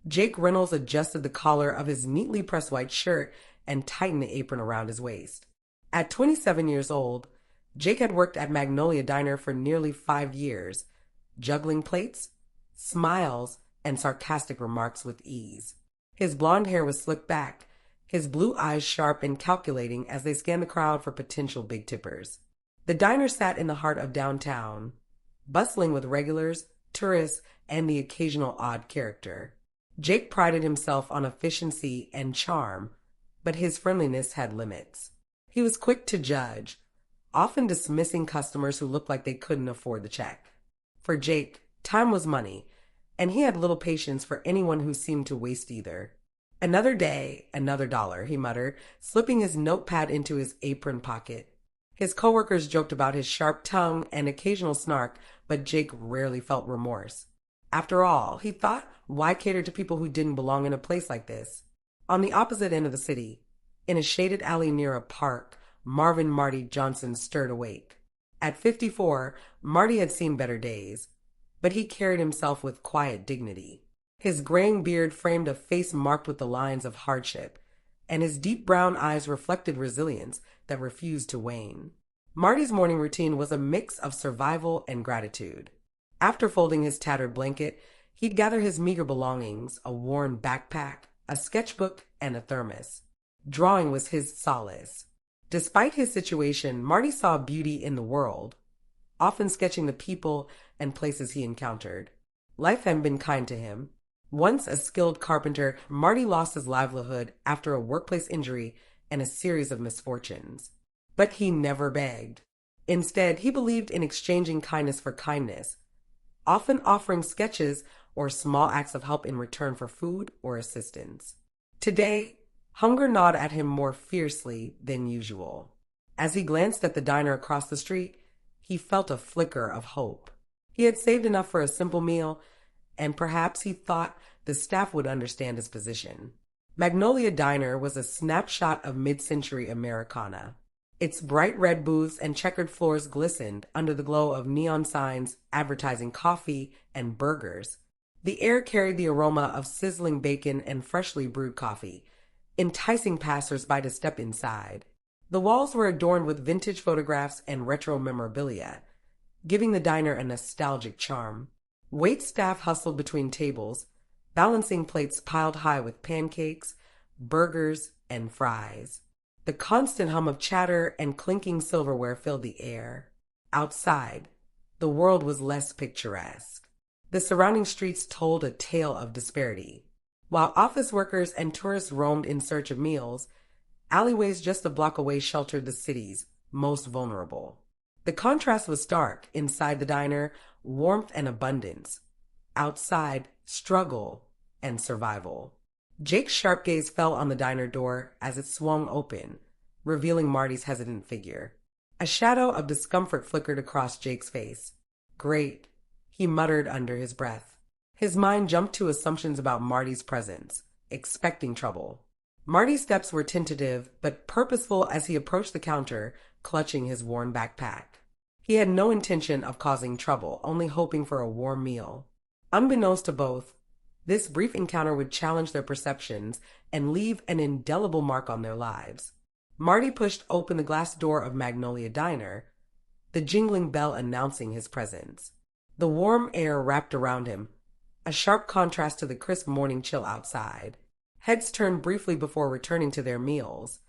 Jake Reynolds adjusted the collar of his neatly pressed white shirt and tightened the apron around his waist. At 27 years old, Jake had worked at Magnolia Diner for nearly 5 years, juggling plates, smiles, and sarcastic remarks with ease. His blonde hair was slicked back, his blue eyes sharp and calculating as they scanned the crowd for potential big tippers. The diner sat in the heart of downtown, bustling with regulars, tourists, and the occasional odd character. Jake prided himself on efficiency and charm, but his friendliness had limits. He was quick to judge, often dismissing customers who looked like they couldn't afford the check. For Jake, time was money, and he had little patience for anyone who seemed to waste either. "Another day, another dollar," he muttered, slipping his notepad into his apron pocket. His coworkers joked about his sharp tongue and occasional snark, but Jake rarely felt remorse. After all, he thought, why cater to people who didn't belong in a place like this? On the opposite end of the city, in a shaded alley near a park, Marvin Marty Johnson stirred awake. At 54, Marty had seen better days, but he carried himself with quiet dignity. His graying beard framed a face marked with the lines of hardship, and his deep brown eyes reflected resilience that refused to wane. Marty's morning routine was a mix of survival and gratitude. After folding his tattered blanket, he'd gather his meager belongings, a worn backpack, a sketchbook, and a thermos. Drawing was his solace. Despite his situation, Marty saw beauty in the world, often sketching the people and places he encountered. Life had been kind to him. Once a skilled carpenter, Marty lost his livelihood after a workplace injury and a series of misfortunes. But he never begged. Instead, he believed in exchanging kindness for kindness, often offering sketches or small acts of help in return for food or assistance. Today, hunger gnawed at him more fiercely than usual. As he glanced at the diner across the street, he felt a flicker of hope. He had saved enough for a simple meal, and perhaps he thought the staff would understand his position. Magnolia Diner was a snapshot of mid-century Americana. Its bright red booths and checkered floors glistened under the glow of neon signs advertising coffee and burgers. The air carried the aroma of sizzling bacon and freshly brewed coffee, enticing passers-by to step inside. The walls were adorned with vintage photographs and retro memorabilia, giving the diner a nostalgic charm. Wait staff hustled between tables, balancing plates piled high with pancakes, burgers, and fries. The constant hum of chatter and clinking silverware filled the air. Outside, the world was less picturesque. The surrounding streets told a tale of disparity. While office workers and tourists roamed in search of meals, alleyways just a block away sheltered the city's most vulnerable. The contrast was stark. Inside the diner, warmth and abundance. Outside, struggle and survival. Jake's sharp gaze fell on the diner door as it swung open, revealing Marty's hesitant figure. A shadow of discomfort flickered across Jake's face. "Great," he muttered under his breath. His mind jumped to assumptions about Marty's presence, expecting trouble. Marty's steps were tentative but purposeful as he approached the counter, clutching his worn backpack. He had no intention of causing trouble, only hoping for a warm meal. Unbeknownst to both, this brief encounter would challenge their perceptions and leave an indelible mark on their lives. Marty pushed open the glass door of Magnolia Diner, the jingling bell announcing his presence. The warm air wrapped around him, a sharp contrast to the crisp morning chill outside. Heads turned briefly before returning to their meals,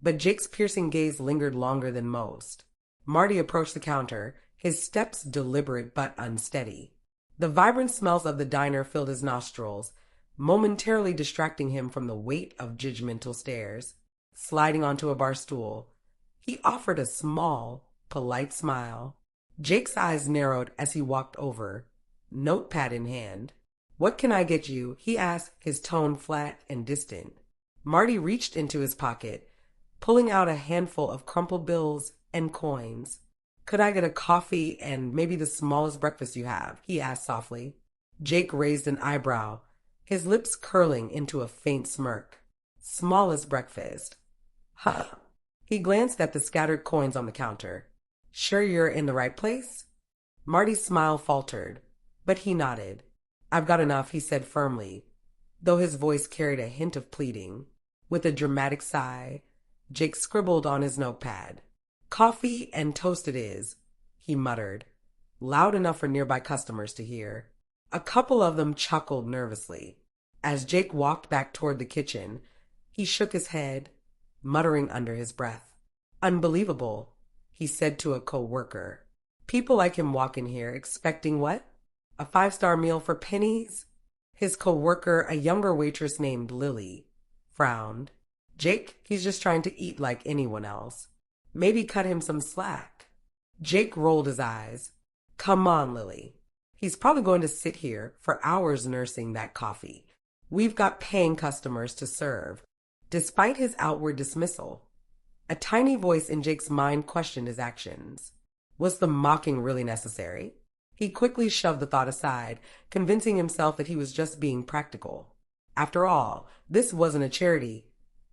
but Jake's piercing gaze lingered longer than most. Marty approached the counter, his steps deliberate but unsteady. The vibrant smells of the diner filled his nostrils, momentarily distracting him from the weight of judgmental stares. Sliding onto a bar stool, he offered a small, polite smile. Jake's eyes narrowed as he walked over, notepad in hand. "What can I get you?" he asked, his tone flat and distant. Marty reached into his pocket, pulling out a handful of crumpled bills and coins. "Could I get a coffee and maybe the smallest breakfast you have?" he asked softly. Jake raised an eyebrow, his lips curling into a faint smirk. "Smallest breakfast? Huh." He glanced at the scattered coins on the counter. "Sure you're in the right place?" Marty's smile faltered, but he nodded. "I've got enough," he said firmly, though his voice carried a hint of pleading. With a dramatic sigh, Jake scribbled on his notepad. "Coffee and toast it is," he muttered, loud enough for nearby customers to hear. A couple of them chuckled nervously. As Jake walked back toward the kitchen, he shook his head, muttering under his breath. "Unbelievable," he said to a co-worker. "People like him walk in here expecting what? A five-star meal for pennies?" His co-worker, a younger waitress named Lily, frowned. "Jake, he's just trying to eat like anyone else. Maybe cut him some slack." Jake rolled his eyes. "Come on, Lily. He's probably going to sit here for hours nursing that coffee. We've got paying customers to serve." Despite his outward dismissal, a tiny voice in Jake's mind questioned his actions. Was the mocking really necessary? He quickly shoved the thought aside, convincing himself that he was just being practical. After all, this wasn't a charity,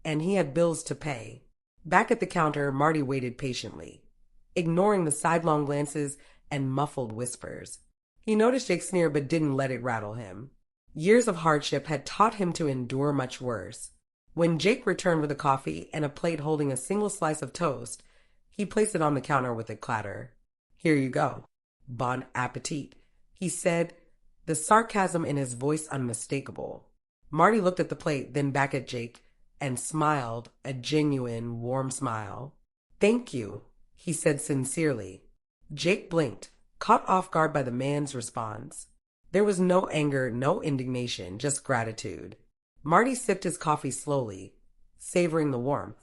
and he had bills to pay. Back at the counter, Marty waited patiently, ignoring the sidelong glances and muffled whispers. He noticed Jake's sneer but didn't let it rattle him. Years of hardship had taught him to endure much worse. When Jake returned with a coffee and a plate holding a single slice of toast, he placed it on the counter with a clatter. "Here you go. Bon appetit," he said, the sarcasm in his voice unmistakable. Marty looked at the plate, then back at Jake, and smiled, a genuine, warm smile. "Thank you," he said sincerely. Jake blinked, caught off guard by the man's response. There was no anger, no indignation, just gratitude. Marty sipped his coffee slowly, savoring the warmth.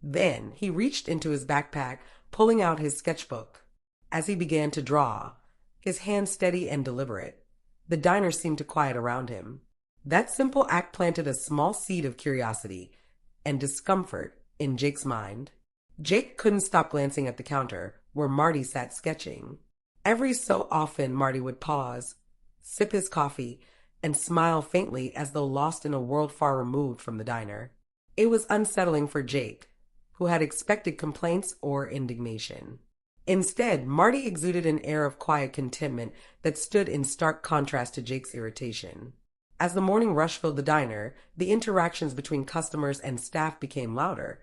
Then he reached into his backpack, pulling out his sketchbook. As he began to draw, his hand steady and deliberate, the diner seemed to quiet around him. That simple act planted a small seed of curiosity and discomfort in Jake's mind. Jake couldn't stop glancing at the counter where Marty sat sketching. Every so often, Marty would pause, sip his coffee, and smile faintly as though lost in a world far removed from the diner. It was unsettling for Jake, who had expected complaints or indignation. Instead, Marty exuded an air of quiet contentment that stood in stark contrast to Jake's irritation. As the morning rush filled the diner, the interactions between customers and staff became louder,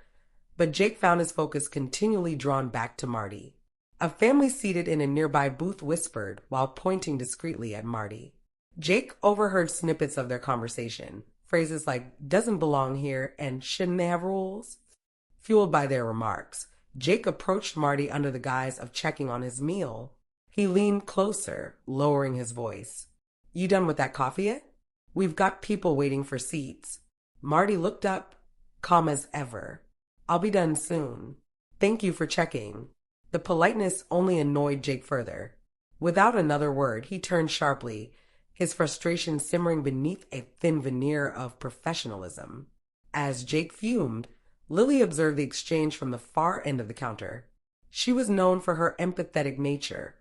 but Jake found his focus continually drawn back to Marty. A family seated in a nearby booth whispered while pointing discreetly at Marty. Jake overheard snippets of their conversation, phrases like "doesn't belong here" and "shouldn't they have rules?" Fueled by their remarks, Jake approached Marty under the guise of checking on his meal. He leaned closer, lowering his voice. "You done with that coffee yet? We've got people waiting for seats." Marty looked up, calm as ever. "I'll be done soon. Thank you for checking." The politeness only annoyed Jake further. Without another word, he turned sharply, his frustration simmering beneath a thin veneer of professionalism. As Jake fumed, Lily observed the exchange from the far end of the counter. She was known for her empathetic nature,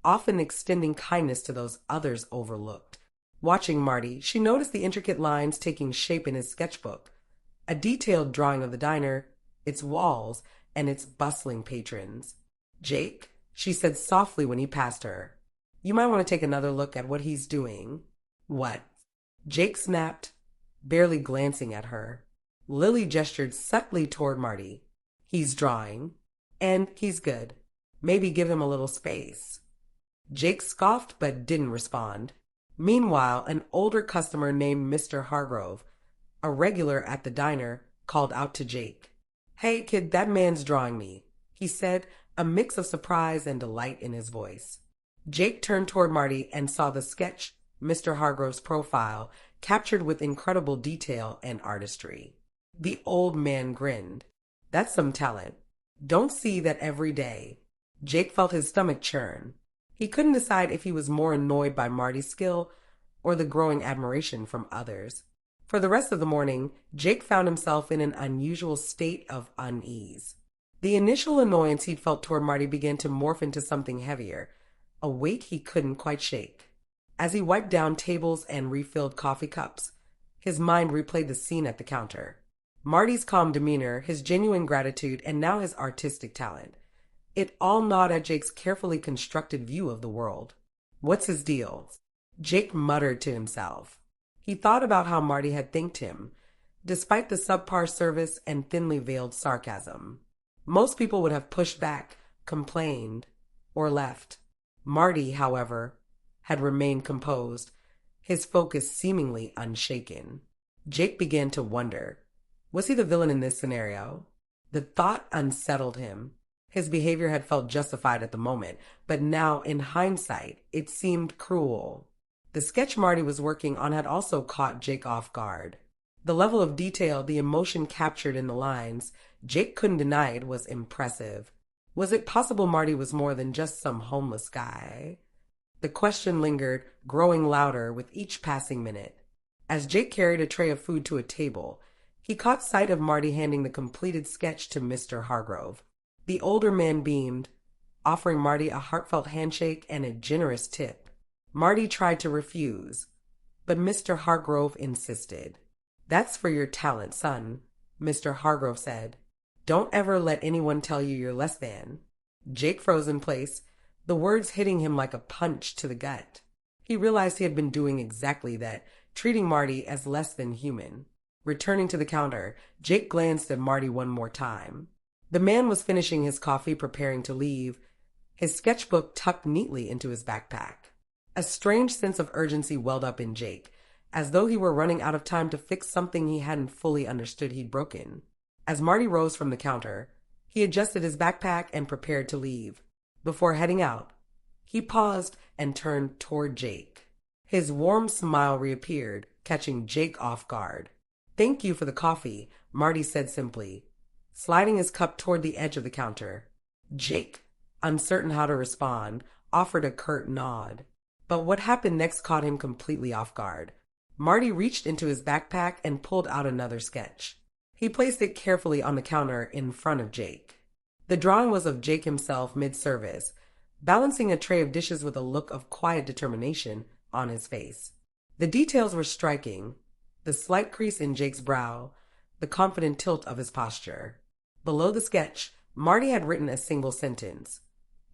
often extending kindness to those others overlooked. Watching Marty, she noticed the intricate lines taking shape in his sketchbook, a detailed drawing of the diner, its walls, and its bustling patrons. "Jake," she said softly when he passed her, "you might want to take another look at what he's doing." "What?" Jake snapped, barely glancing at her. Lily gestured subtly toward Marty. "He's drawing. And he's good. Maybe give him a little space." Jake scoffed but didn't respond. Meanwhile, an older customer named Mr. Hargrove, a regular at the diner, called out to Jake. "Hey, kid, that man's drawing me," he said, a mix of surprise and delight in his voice. Jake turned toward Marty and saw the sketch, Mr. Hargrove's profile, captured with incredible detail and artistry. The old man grinned. "That's some talent. Don't see that every day." Jake felt his stomach churn. He couldn't decide if he was more annoyed by Marty's skill or the growing admiration from others. For the rest of the morning, Jake found himself in an unusual state of unease. The initial annoyance he'd felt toward Marty began to morph into something heavier, a weight he couldn't quite shake. As he wiped down tables and refilled coffee cups, his mind replayed the scene at the counter. Marty's calm demeanor, his genuine gratitude, and now his artistic talent. It all gnawed at Jake's carefully constructed view of the world. "What's his deal?" Jake muttered to himself. He thought about how Marty had thanked him, despite the subpar service and thinly veiled sarcasm. Most people would have pushed back, complained, or left. Marty, however, had remained composed, his focus seemingly unshaken. Jake began to wonder, was he the villain in this scenario? The thought unsettled him. His behavior had felt justified at the moment, but now, in hindsight, it seemed cruel. The sketch Marty was working on had also caught Jake off guard. The level of detail, the emotion captured in the lines, Jake couldn't deny it was impressive. Was it possible Marty was more than just some homeless guy? The question lingered, growing louder with each passing minute. As Jake carried a tray of food to a table, he caught sight of Marty handing the completed sketch to Mr. Hargrove. The older man beamed, offering Marty a heartfelt handshake and a generous tip. Marty tried to refuse, but Mr. Hargrove insisted. "That's for your talent, son," Mr. Hargrove said. "Don't ever let anyone tell you you're less than." Jake froze in place, the words hitting him like a punch to the gut. He realized he had been doing exactly that, treating Marty as less than human. Returning to the counter, Jake glanced at Marty one more time. The man was finishing his coffee, preparing to leave, his sketchbook tucked neatly into his backpack. A strange sense of urgency welled up in Jake, as though he were running out of time to fix something he hadn't fully understood he'd broken. As Marty rose from the counter, he adjusted his backpack and prepared to leave. Before heading out, he paused and turned toward Jake. His warm smile reappeared, catching Jake off guard. "Thank you for the coffee," Marty said simply, sliding his cup toward the edge of the counter. Jake, uncertain how to respond, offered a curt nod. But what happened next caught him completely off guard. Marty reached into his backpack and pulled out another sketch. He placed it carefully on the counter in front of Jake. The drawing was of Jake himself mid-service, balancing a tray of dishes with a look of quiet determination on his face. The details were striking, the slight crease in Jake's brow, the confident tilt of his posture. Below the sketch, Marty had written a single sentence: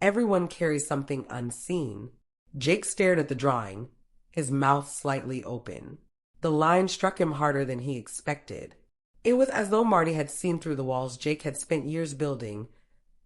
"Everyone carries something unseen." Jake stared at the drawing, his mouth slightly open. The line struck him harder than he expected. It was as though Marty had seen through the walls Jake had spent years building,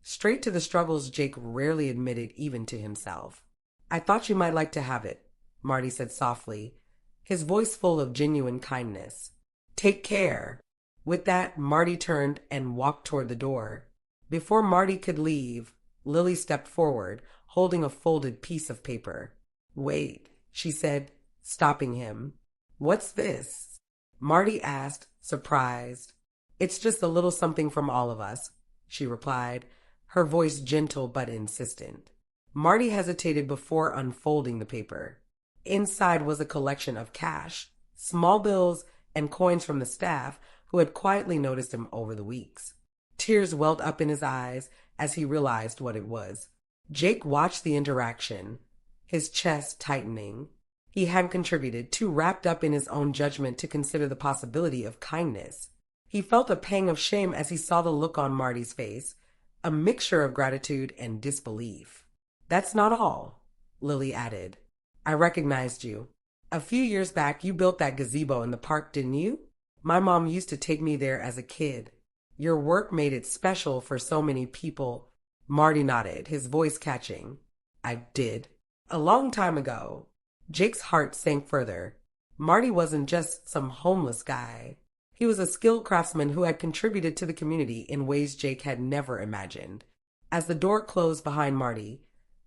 straight to the struggles Jake rarely admitted even to himself. "I thought you might like to have it," Marty said softly, his voice full of genuine kindness. "Take care." With that, Marty turned and walked toward the door. Before Marty could leave, Lily stepped forward, holding a folded piece of paper. "Wait," she said, stopping him. "What's this?" Marty asked, surprised. "It's just a little something from all of us," she replied, her voice gentle but insistent. Marty hesitated before unfolding the paper. Inside was a collection of cash, small bills, and coins from the staff who had quietly noticed him over the weeks. Tears welled up in his eyes as he realized what it was. Jake watched the interaction, his chest tightening. He hadn't contributed, too wrapped up in his own judgment to consider the possibility of kindness. He felt a pang of shame as he saw the look on Marty's face, a mixture of gratitude and disbelief. "That's not all," Lily added. "I recognized you. A few years back, you built that gazebo in the park, didn't you? My mom used to take me there as a kid. Your work made it special for so many people." Marty nodded, his voice catching. "I did. A long time ago." Jake's heart sank further. Marty wasn't just some homeless guy. He was a skilled craftsman who had contributed to the community in ways Jake had never imagined. As the door closed behind Marty,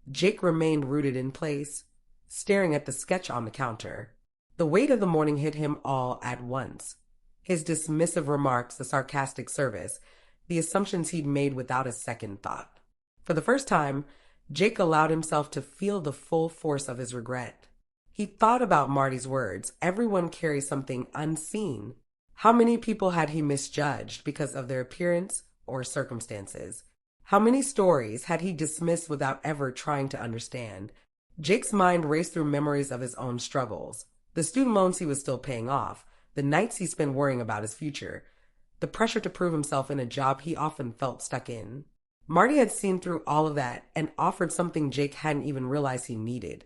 Jake remained rooted in place, staring at the sketch on the counter. The weight of the morning hit him all at once. His dismissive remarks, the sarcastic service, the assumptions he'd made without a second thought. For the first time, Jake allowed himself to feel the full force of his regret. He thought about Marty's words, "Everyone carries something unseen." How many people had he misjudged because of their appearance or circumstances? How many stories had he dismissed without ever trying to understand? Jake's mind raced through memories of his own struggles, the student loans he was still paying off, the nights he spent worrying about his future, the pressure to prove himself in a job he often felt stuck in. Marty had seen through all of that and offered something Jake hadn't even realized he needed: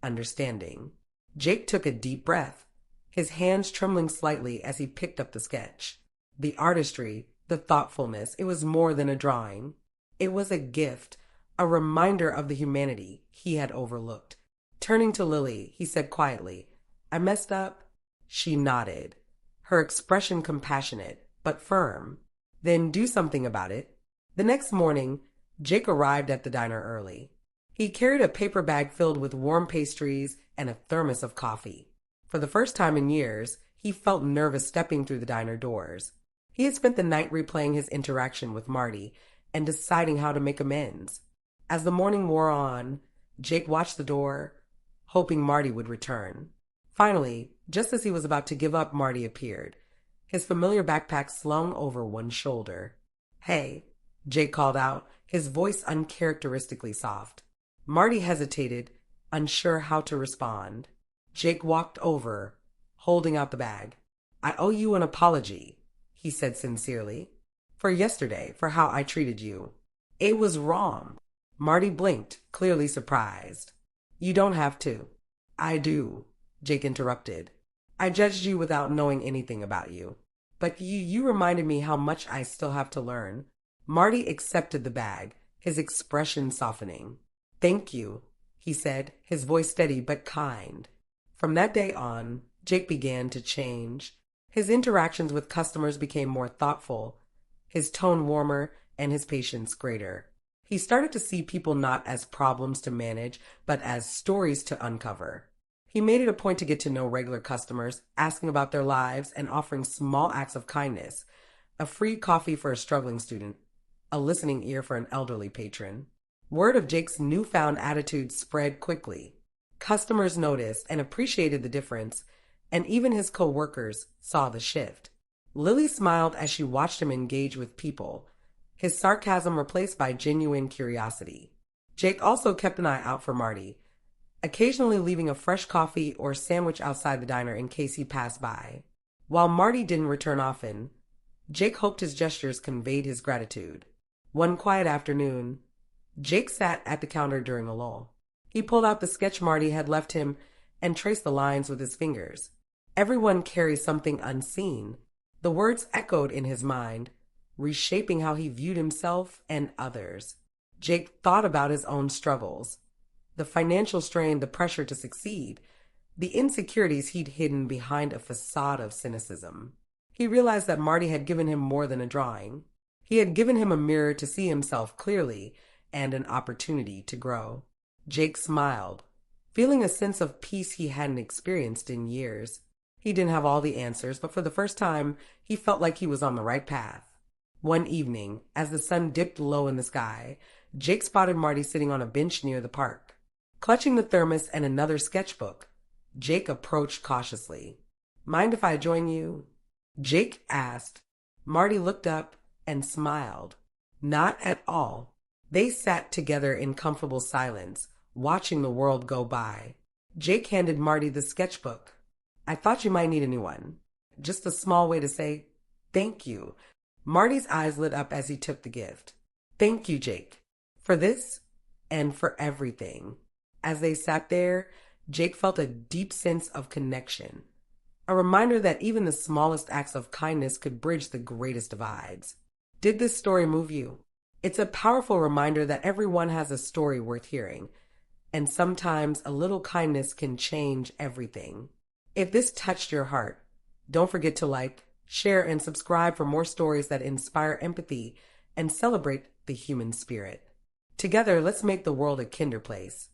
understanding. Jake took a deep breath, his hands trembling slightly as he picked up the sketch. The artistry, the thoughtfulness, it was more than a drawing. It was a gift, a reminder of the humanity he had overlooked. Turning to Lily, he said quietly, "I messed up." She nodded, her expression compassionate, but firm. "Then do something about it." The next morning, Jake arrived at the diner early. He carried a paper bag filled with warm pastries and a thermos of coffee. For the first time in years, he felt nervous stepping through the diner doors. He had spent the night replaying his interaction with Marty and deciding how to make amends. As the morning wore on, Jake watched the door, hoping Marty would return. Finally, just as he was about to give up, Marty appeared, his familiar backpack slung over one shoulder. "Hey," Jake called out, his voice uncharacteristically soft. Marty hesitated, unsure how to respond. Jake walked over, holding out the bag. "I owe you an apology," he said sincerely, "for yesterday, for how I treated you. It was wrong." Marty blinked, clearly surprised. "You don't have to." "I do," Jake interrupted. "I judged you without knowing anything about you. But you reminded me how much I still have to learn." Marty accepted the bag, his expression softening. "Thank you," he said, his voice steady but kind. From that day on, Jake began to change. His interactions with customers became more thoughtful, his tone warmer, and his patience greater. He started to see people not as problems to manage, but as stories to uncover. He made it a point to get to know regular customers, asking about their lives and offering small acts of kindness, a free coffee for a struggling student, a listening ear for an elderly patron. Word of Jake's newfound attitude spread quickly. Customers noticed and appreciated the difference, and even his co-workers saw the shift. Lily smiled as she watched him engage with people, his sarcasm replaced by genuine curiosity. Jake also kept an eye out for Marty, occasionally leaving a fresh coffee or sandwich outside the diner in case he passed by. While Marty didn't return often, Jake hoped his gestures conveyed his gratitude. One quiet afternoon, Jake sat at the counter during a lull. He pulled out the sketch Marty had left him and traced the lines with his fingers. Everyone carries something unseen. The words echoed in his mind, reshaping how he viewed himself and others. Jake thought about his own struggles, the financial strain, the pressure to succeed, the insecurities he'd hidden behind a facade of cynicism. He realized that Marty had given him more than a drawing. He had given him a mirror to see himself clearly and an opportunity to grow. Jake smiled, feeling a sense of peace he hadn't experienced in years. He didn't have all the answers, but for the first time, he felt like he was on the right path. One evening, as the sun dipped low in the sky, Jake spotted Marty sitting on a bench near the park. Clutching the thermos and another sketchbook, Jake approached cautiously. "Mind if I join you?" Jake asked. Marty looked up and smiled. Not at all. They sat together in comfortable silence, watching the world go by. Jake handed Marty the sketchbook. "I thought you might need a new one. Just a small way to say thank you." Marty's eyes lit up as he took the gift. "Thank you, Jake, for this and for everything." As they sat there, Jake felt a deep sense of connection, a reminder that even the smallest acts of kindness could bridge the greatest divides. Did this story move you? It's a powerful reminder that everyone has a story worth hearing, and sometimes a little kindness can change everything. If this touched your heart, don't forget to like, share, and subscribe for more stories that inspire empathy and celebrate the human spirit. Together, let's make the world a kinder place.